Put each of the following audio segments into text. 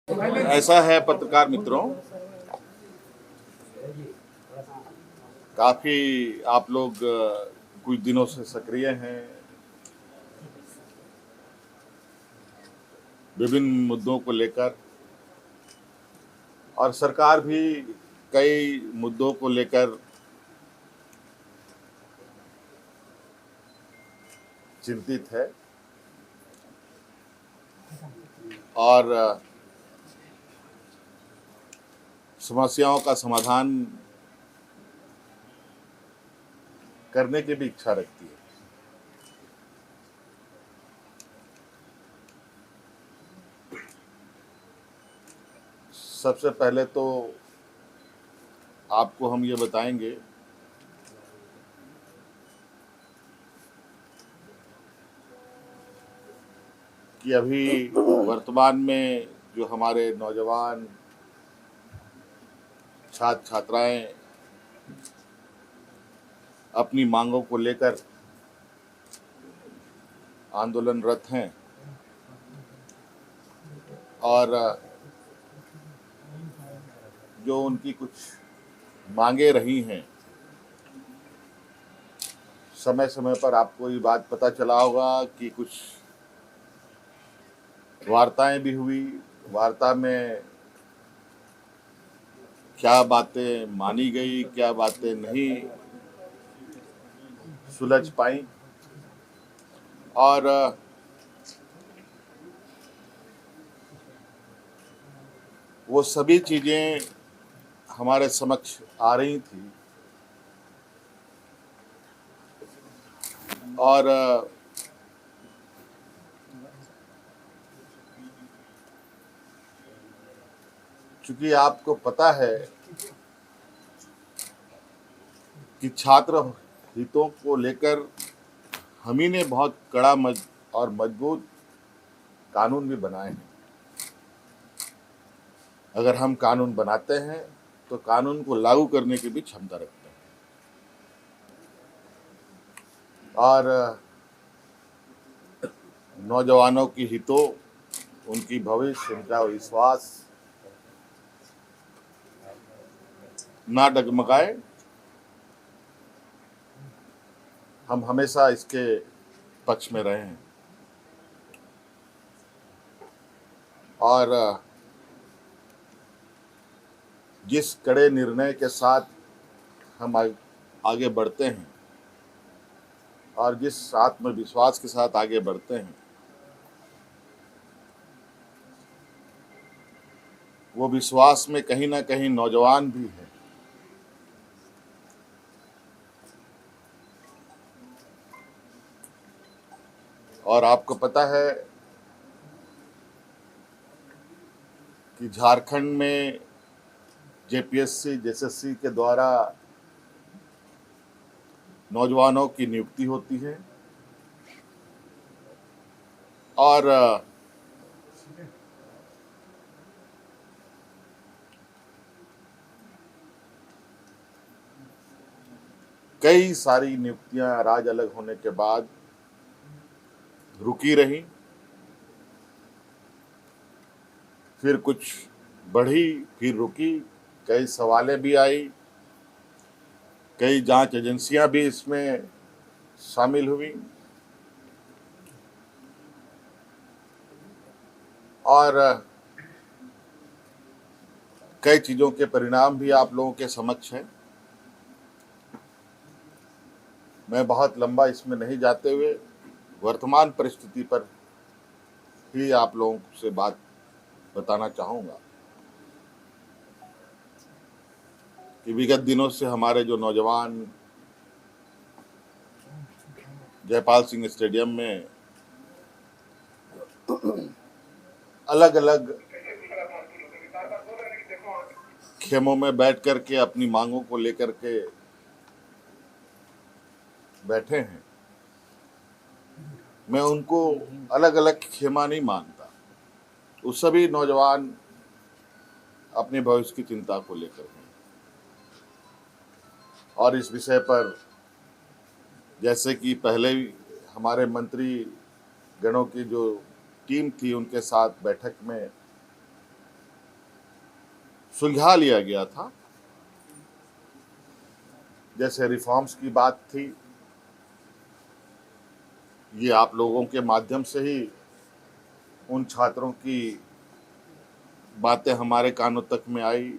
ऐसा है पत्रकार मित्रों, काफी आप लोग कुछ दिनों से सक्रिय हैं, विभिन्न मुद्दों को लेकर, और सरकार भी कई मुद्दों को लेकर चिंतित है और समस्याओं का समाधान करने की भी इच्छा रखती है। सबसे पहले तो आपको हम ये बताएंगे कि अभी वर्तमान में जो हमारे नौजवान छात्र छात्राएं अपनी मांगों को लेकर आंदोलनरत हैं और जो उनकी कुछ मांगे रही हैं, समय समय पर आपको ये बात पता चला होगा कि कुछ वार्ताएं भी हुई। वार्ता में क्या बातें मानी गई, क्या बातें नहीं सुलझ पाई, और वो सभी चीजें हमारे समक्ष आ रही थी और चूंकि आपको पता है कि छात्र हितों को लेकर हम ही ने बहुत कड़ा और मजबूत कानून भी बनाए हैं। अगर हम कानून बनाते हैं तो कानून को लागू करने की भी क्षमता रखते हैं, और नौजवानों की हितों, उनकी भविष्य, उनका विश्वास ना डगमगाए, हम हमेशा इसके पक्ष में रहे हैं। और जिस कड़े निर्णय के साथ हम आगे बढ़ते हैं और जिस आत्मविश्वास के साथ आगे बढ़ते हैं, वो विश्वास में कहीं ना कहीं नौजवान भी है। और आपको पता है कि झारखंड में जेपीएससी जेएसएससी के द्वारा नौजवानों की नियुक्ति होती है और कई सारी नियुक्तियां राज्य अलग होने के बाद रुकी रही, फिर कुछ बढ़ी, फिर रुकी, कई सवालें भी आई, कई जांच एजेंसियां भी इसमें शामिल हुई और कई चीजों के परिणाम भी आप लोगों के समक्ष हैं। मैं बहुत लंबा इसमें नहीं जाते हुए वर्तमान परिस्थिति पर ही आप लोगों से बात बताना चाहूँगा कि विगत दिनों से हमारे जो नौजवान जयपाल सिंह स्टेडियम में अलग अलग खेमों में बैठ कर के अपनी मांगों को लेकर के बैठे हैं, मैं उनको अलग अलग खेमा नहीं मानता। वो सभी नौजवान अपने भविष्य की चिंता को लेकर हैं और इस विषय पर जैसे कि पहले हमारे मंत्री गणों की जो टीम थी, उनके साथ बैठक में सुलझा लिया गया था। जैसे रिफॉर्म्स की बात थी, ये आप लोगों के माध्यम से ही उन छात्रों की बातें हमारे कानों तक में आई,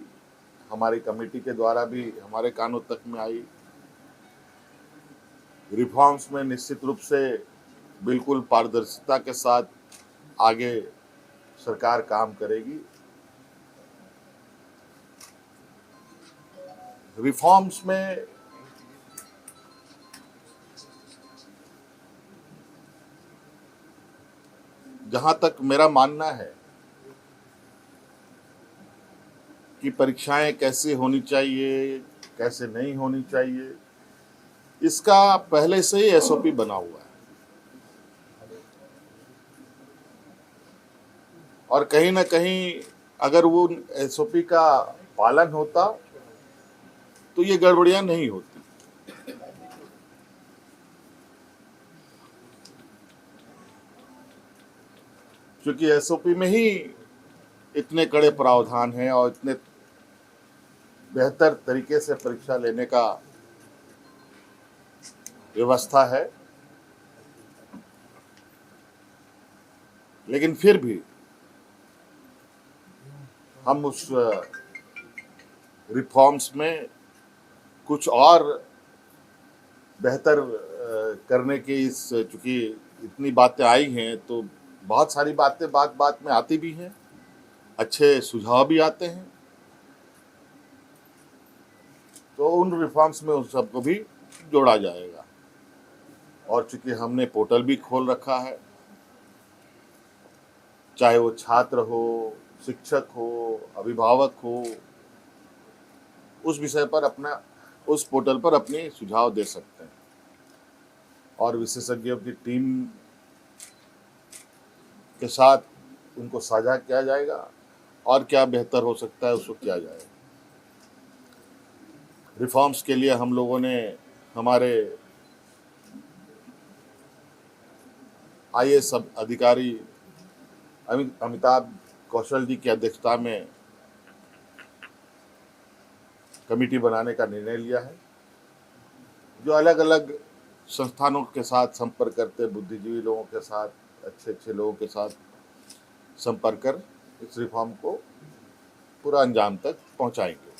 हमारी कमेटी के द्वारा भी हमारे कानों तक में आई। रिफॉर्म्स में निश्चित रूप से बिल्कुल पारदर्शिता के साथ आगे सरकार काम करेगी। रिफॉर्म्स में जहां तक मेरा मानना है कि परीक्षाएं कैसे होनी चाहिए, कैसे नहीं होनी चाहिए, इसका पहले से ही एसओपी बना हुआ है। और कहीं ना कहीं अगर वो एसओपी का पालन होता तो ये गड़बड़ियां नहीं होती। क्योंकि एसओपी में ही इतने कड़े प्रावधान हैं और इतने बेहतर तरीके से परीक्षा लेने का व्यवस्था है, लेकिन फिर भी हम उस रिफॉर्म्स में कुछ और बेहतर करने की चूंकि इतनी बातें आई हैं तो बहुत सारी बातें बात बात में आती भी हैं, अच्छे सुझाव भी आते हैं, तो उन रिफॉर्म्स में उन सबको भी जोड़ा जाएगा। और चूंकि हमने पोर्टल भी खोल रखा है, चाहे वो छात्र हो, शिक्षक हो, अभिभावक हो, उस विषय पर अपना उस पोर्टल पर अपने सुझाव दे सकते हैं और विशेषज्ञों की टीम के साथ उनको साझा किया जाएगा और क्या बेहतर हो सकता है उसको किया जाएगा। रिफॉर्म्स के लिए हम लोगों ने हमारे आईएएस अधिकारी अमिताभ कौशल जी की अध्यक्षता में कमेटी बनाने का निर्णय लिया है, जो अलग अलग संस्थानों के साथ संपर्क करते, बुद्धिजीवी लोगों के साथ, अच्छे अच्छे लोगों के साथ संपर्क कर इस रिफॉर्म को पूरा अंजाम तक पहुंचाएंगे।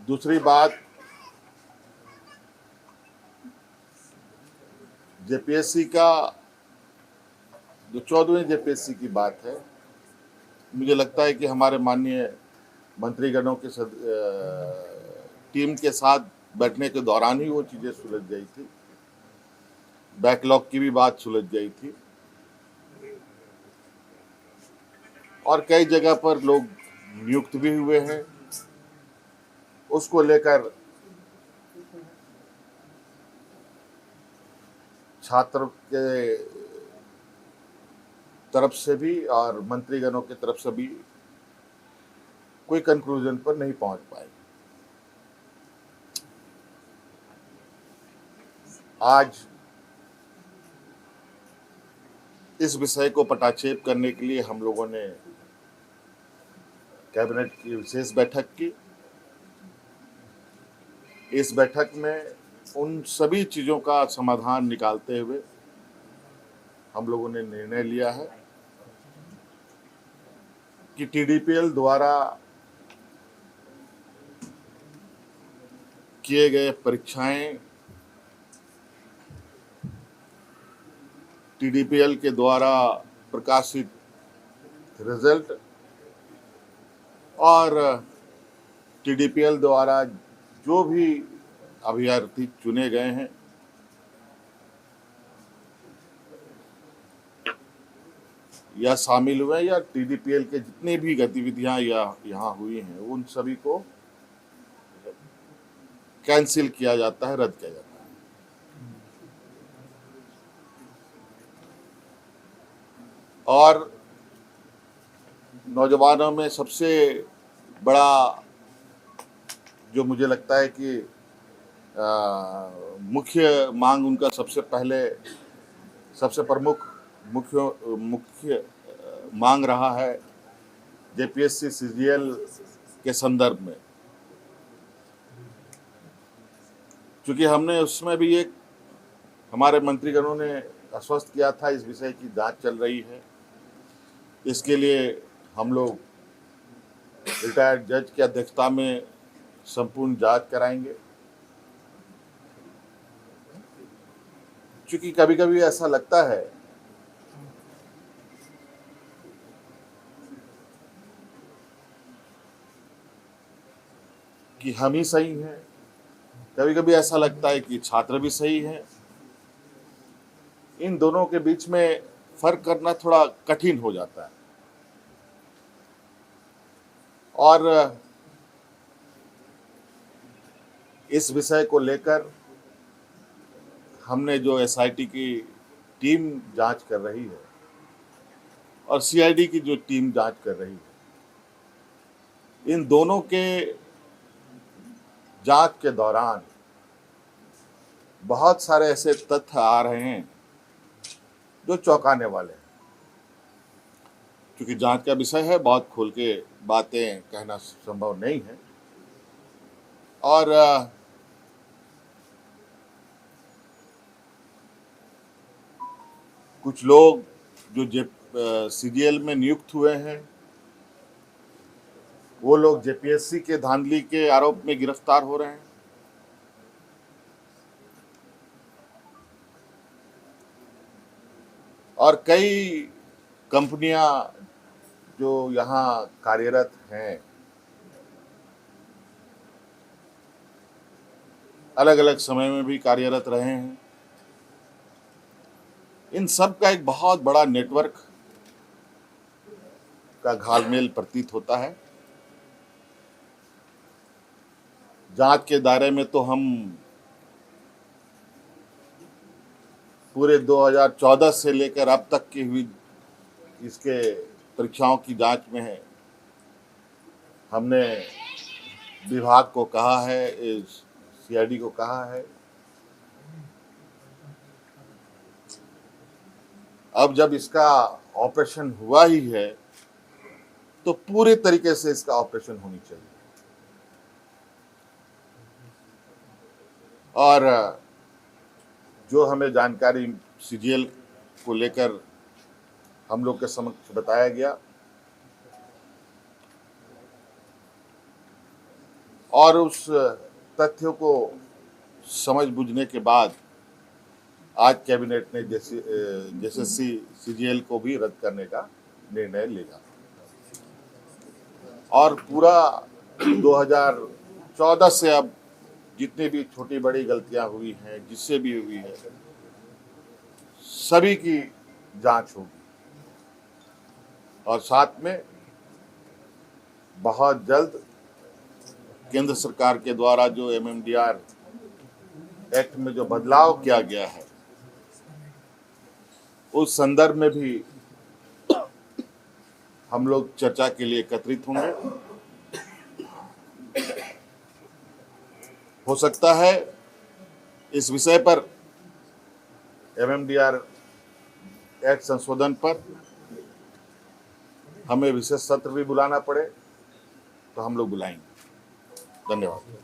दूसरी बात, जेपीएससी का जो 14वें जेपीएससी की बात है, मुझे लगता है कि हमारे माननीय मंत्रीगणों के टीम के साथ बैठने के दौरान ही वो चीज़ें सुलझ गई थी, बैकलॉग की भी बात सुलझ गई थी और कई जगह पर लोग नियुक्त भी हुए हैं। उसको लेकर छात्र के तरफ से भी और मंत्रीगणों की तरफ से भी कोई कंक्लूजन पर नहीं पहुंच पाए। आज इस विषय को पटाक्षेप करने के लिए हम लोगों ने कैबिनेट की विशेष बैठक की। इस बैठक में उन सभी चीज़ों का समाधान निकालते हुए हम लोगों ने निर्णय लिया है कि टीडीपीएल द्वारा किए गए परीक्षाएं, टीडीपीएल के द्वारा प्रकाशित रिजल्ट और टीडीपीएल द्वारा जो भी अभ्यर्थी चुने गए हैं या शामिल हुए या टीडीपीएल के जितनी भी गतिविधियां यहाँ हुई हैं उन सभी को कैंसिल किया जाता है, रद्द किया जाता है। और नौजवानों में सबसे बड़ा जो मुझे लगता है कि मुख्य मांग उनका सबसे प्रमुख मुख्य मांग रहा है जेपीएससी सीजीएल के संदर्भ में, क्योंकि हमने उसमें भी एक हमारे मंत्रीगणों ने आश्वस्त किया था इस विषय की जांच चल रही है। इसके लिए हम लोग रिटायर्ड जज की अध्यक्षता में संपूर्ण जांच कराएंगे, क्योंकि कभी कभी ऐसा लगता है कि हम ही सही हैं, कभी कभी ऐसा लगता है कि छात्र भी सही हैं। इन दोनों के बीच में फर्क करना थोड़ा कठिन हो जाता है। और इस विषय को लेकर हमने जो एसआईटी की टीम जांच कर रही है और सीआईडी की जो टीम जांच कर रही है, इन दोनों के जांच के दौरान बहुत सारे ऐसे तथ्य आ रहे हैं जो चौंकाने वाले हैं। क्योंकि जांच का विषय है, बहुत खोल के बातें कहना संभव नहीं है। और कुछ लोग जो सीजीएल में नियुक्त हुए हैं, वो लोग जेपीएससी के धांधली के आरोप में गिरफ्तार हो रहे हैं। और कई कंपनियां जो यहाँ कार्यरत हैं, अलग अलग समय में भी कार्यरत रहे हैं, इन सब का एक बहुत बड़ा नेटवर्क का घालमेल प्रतीत होता है। जांच के दायरे में तो हम पूरे 2014 से लेकर अब तक की हुई इसके परीक्षाओं की जांच में है। हमने विभाग को कहा है, सीआईडी को कहा है, अब जब इसका ऑपरेशन हुआ ही है तो पूरे तरीके से इसका ऑपरेशन होनी चाहिए। और जो हमें जानकारी सीजीएल को लेकर हम लोग के समक्ष बताया गया और उस तथ्यों को समझ बुझने के बाद आज कैबिनेट ने जेएसएससी सीजीएल को भी रद्द करने का निर्णय लिया और पूरा 2014 से अब जितनी भी छोटी बड़ी गलतियां हुई हैं, जिससे भी हुई है, सभी की जांच होगी। और साथ में बहुत जल्द केंद्र सरकार के द्वारा जो एमएमडीआर एक्ट में जो बदलाव किया गया है, उस संदर्भ में भी हम लोग चर्चा के लिए एकत्रित होंगे। हो सकता है इस विषय पर एमएमडीआर एक्ट संशोधन पर हमें विशेष सत्र भी बुलाना पड़े, तो हम लोग बुलाएंगे। धन्यवाद।